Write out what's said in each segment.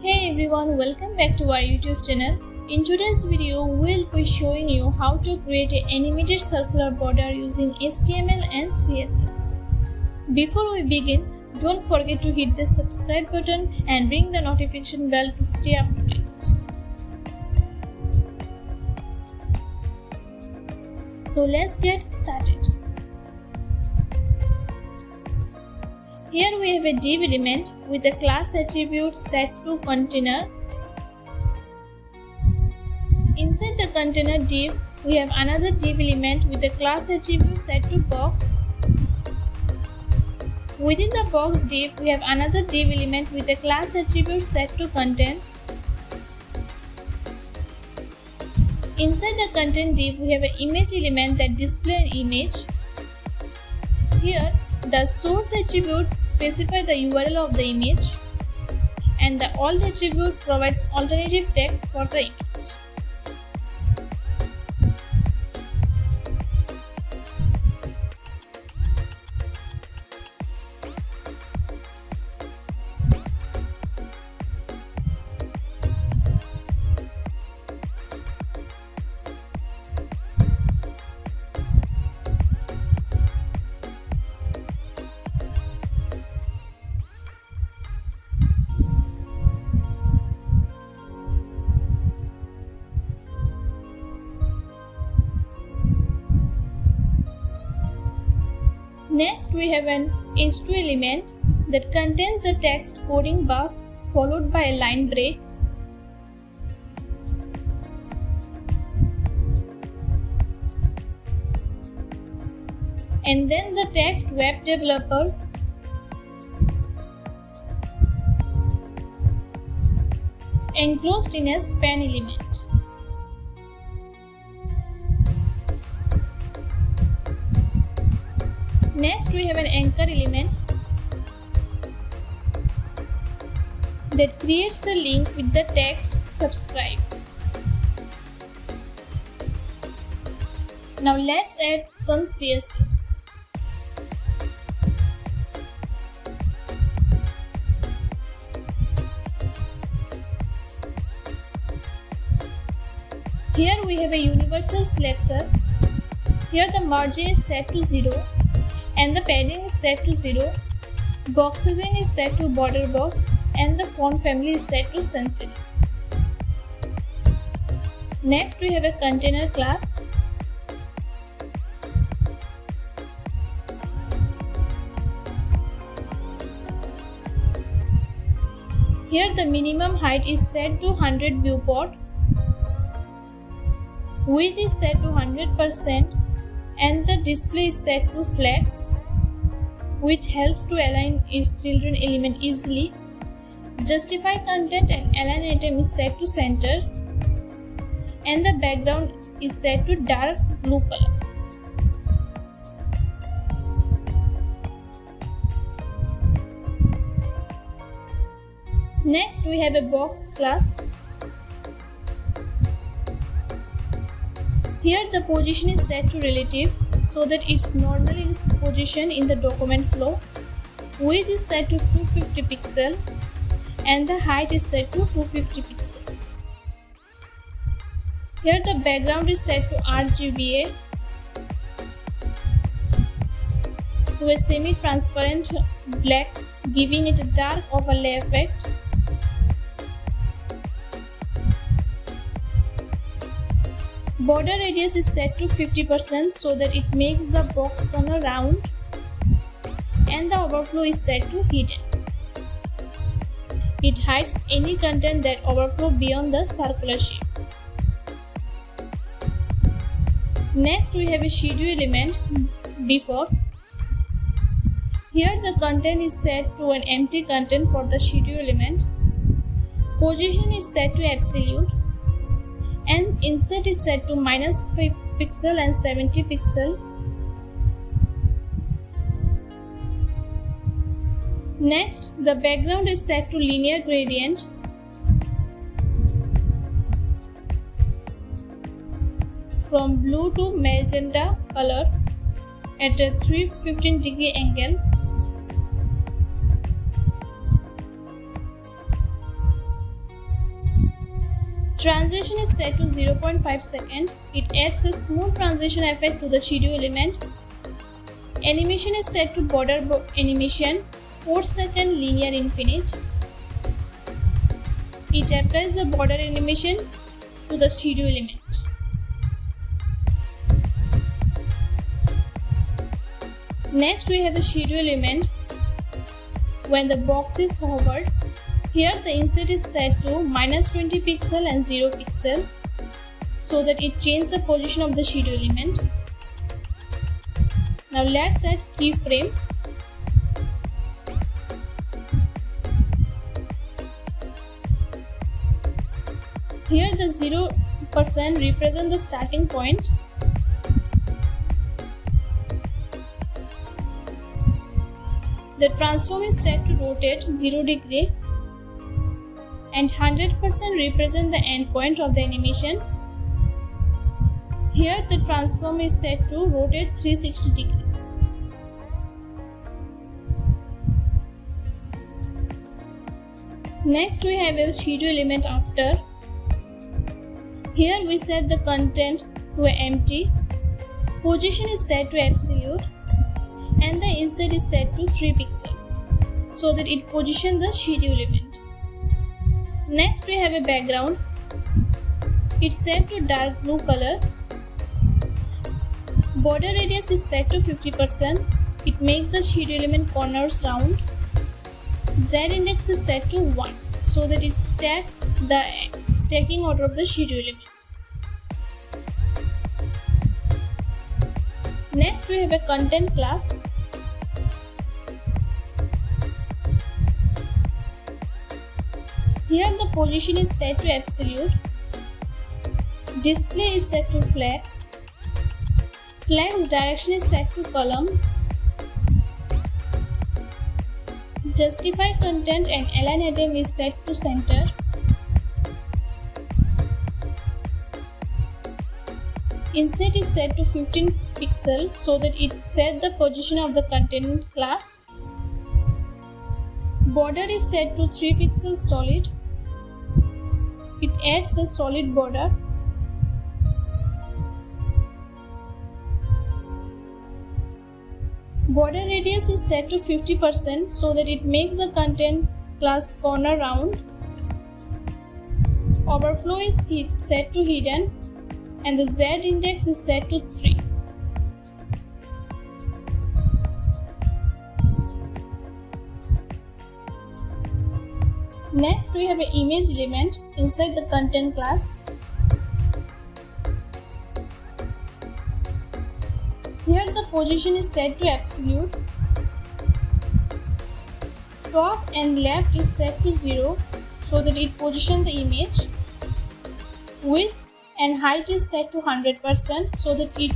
Hey everyone, welcome back to our YouTube channel. In today's video, we'll be showing you how to create an animated circular border using HTML and CSS. Before we begin, don't forget to hit the subscribe button and ring the notification bell to stay up to date. So let's get started. Here we have a div element with a class attribute set to container. Inside the container div, we have another div element with a class attribute set to box. Within the box div, we have another div element with a class attribute set to content. Inside the content div, we have an image element that displays an image. Here, the source attribute specifies the URL of the image, and the alt attribute provides alternative text for the image. Next, we have an h2 element that contains the text coding bar followed by a line break. And then the text web developer enclosed in a span element. Next, we have an anchor element that creates a link with the text subscribe. Now let's add some CSS. Here we have a universal selector. Here the margin is set to 0. And the padding is set to 0, box sizing is set to border box, and the font family is set to sensitive. Next, we have a container class. Here the minimum height is set to 100 viewport, width is set to 100%, and the display is set to flex, which helps to align its children element easily. Justify content and align item is set to center, and the background is set to dark blue color. Next, we have a box class. Here the position is set to relative so that it's normally positioned in the document flow. Width is set to 250 pixel and the height is set to 250 pixel. Here the background is set to RGBA to a semi-transparent black, giving it a dark overlay effect. Border radius is set to 50% so that it makes the box corner round, and the overflow is set to hidden. It hides any content that overflow beyond the circular shape. Next, we have a schedule element before. Here the content is set to an empty content for the schedule element. Position is set to absolute. And insert is set to -5 pixel and 70 pixel. Next, the background is set to linear gradient. From blue to magenta color at a 315-degree angle. Transition is set to 0.5 second. It adds a smooth transition effect to the schedule element. Animation is set to border animation, 4-second linear infinite. It applies the border animation to the schedule element. Next we have a schedule element. When the box is hovered, here the inset is set to -20 pixel and 0 pixel so that it changes the position of the schedule element. Now let's add keyframe. Here the 0% represents the starting point. The transform is set to rotate 0 degree and 100% represent the end point of the animation. Here the transform is set to rotate 360 degree. Next we have a schedule element after. Here we set the content to empty, position is set to absolute, and the insert is set to 3 pixel so that it positions the schedule element. Next we have a background. It's set to dark blue color. Border radius is set to 50%. It makes the schedule element corners round. Z index is set to 1 so that it stacks the stacking order of the schedule element. Next we have a content class. Here the position is set to absolute. Display is set to flex. Flex direction is set to column. Justify content and align item is set to center. Inset is set to 15 pixel so that it sets the position of the content class. Border is set to 3 pixels solid. It adds a solid border. Border radius is set to 50% so that it makes the content class corner round. Overflow is set to hidden and the Z index is set to 3. Next we have an image element inside the content class. Here the position is set to absolute. Top and left is set to 0 so that it positions the image. Width and height is set to 100% so that it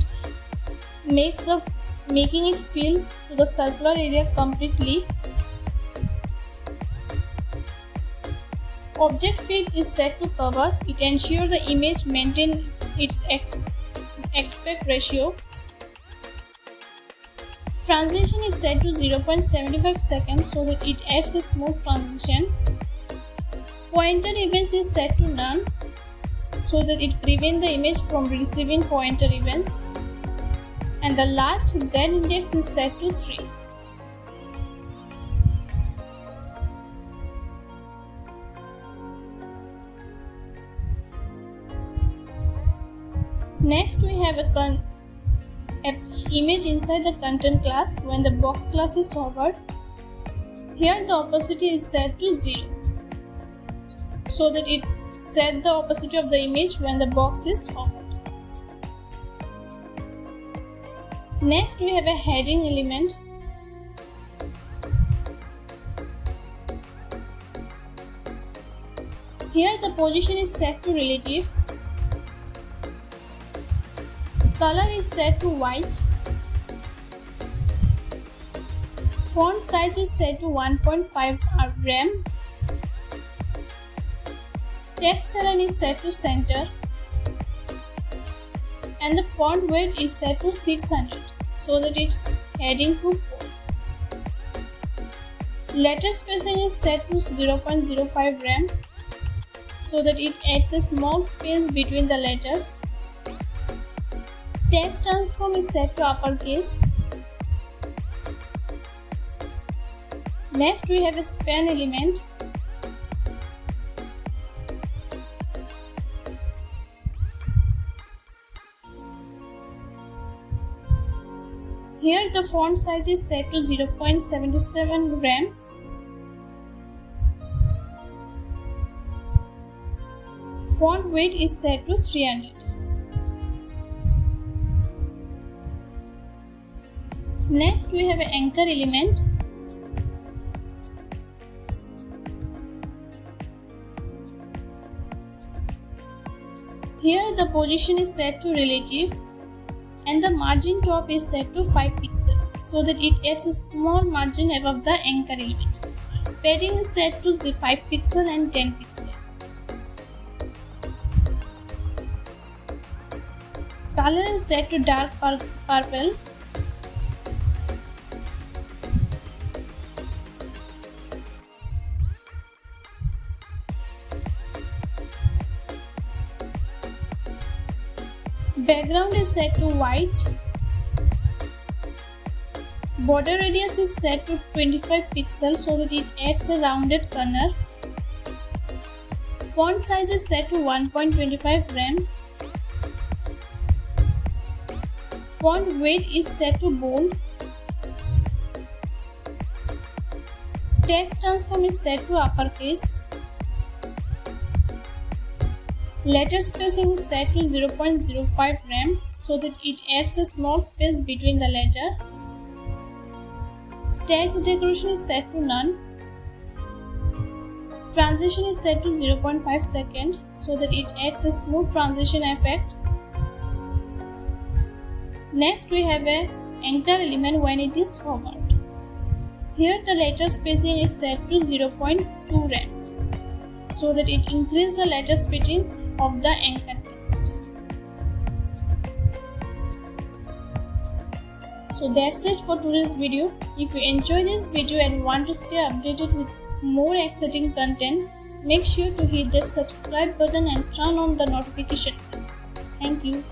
making it fill to the circular area completely. Object fit is set to cover. It ensures the image maintain its aspect ratio. Transition is set to 0.75 seconds so that it adds a smooth transition. Pointer events is set to none so that it prevents the image from receiving pointer events. And the last Z index is set to 3. Next we have an image inside the content class when the box class is hovered. Here the opacity is set to 0 so that it sets the opacity of the image when the box is hovered. Next we have a heading element. Here the position is set to relative. Color is set to white. Font size is set to 1.5 rem. Text align is set to center. And the font weight is set to 600 so that it's heading to 4. Letter spacing is set to 0.05 rem so that it adds a small space between the letters. Text transform is set to uppercase. Next we have a span element. Here the font size is set to 0.77 gram. Font weight is set to 300. Next we have an anchor element. Here the position is set to relative and the margin top is set to 5 pixels so that it adds a small margin above the anchor element. Padding is set to 5 pixels and 10 pixels. Color is set to dark purple. Background is set to white. Border radius is set to 25 pixels so that it adds a rounded corner. Font size is set to 1.25 gram. Font weight is set to bold. Text transform is set to uppercase. Letter spacing is set to 0.05 gram so that it adds a small space between the letter. Text decoration is set to none. Transition is set to 0.5 seconds so that it adds a smooth transition effect. Next we have an anchor element when it is hovered. Here the letter spacing is set to 0.2 gram so that it increases the letter spacing of the anchor text. So that's it for today's video. If you enjoyed this video and want to stay updated with more exciting content, make sure to hit the subscribe button and turn on the notification. Thank you.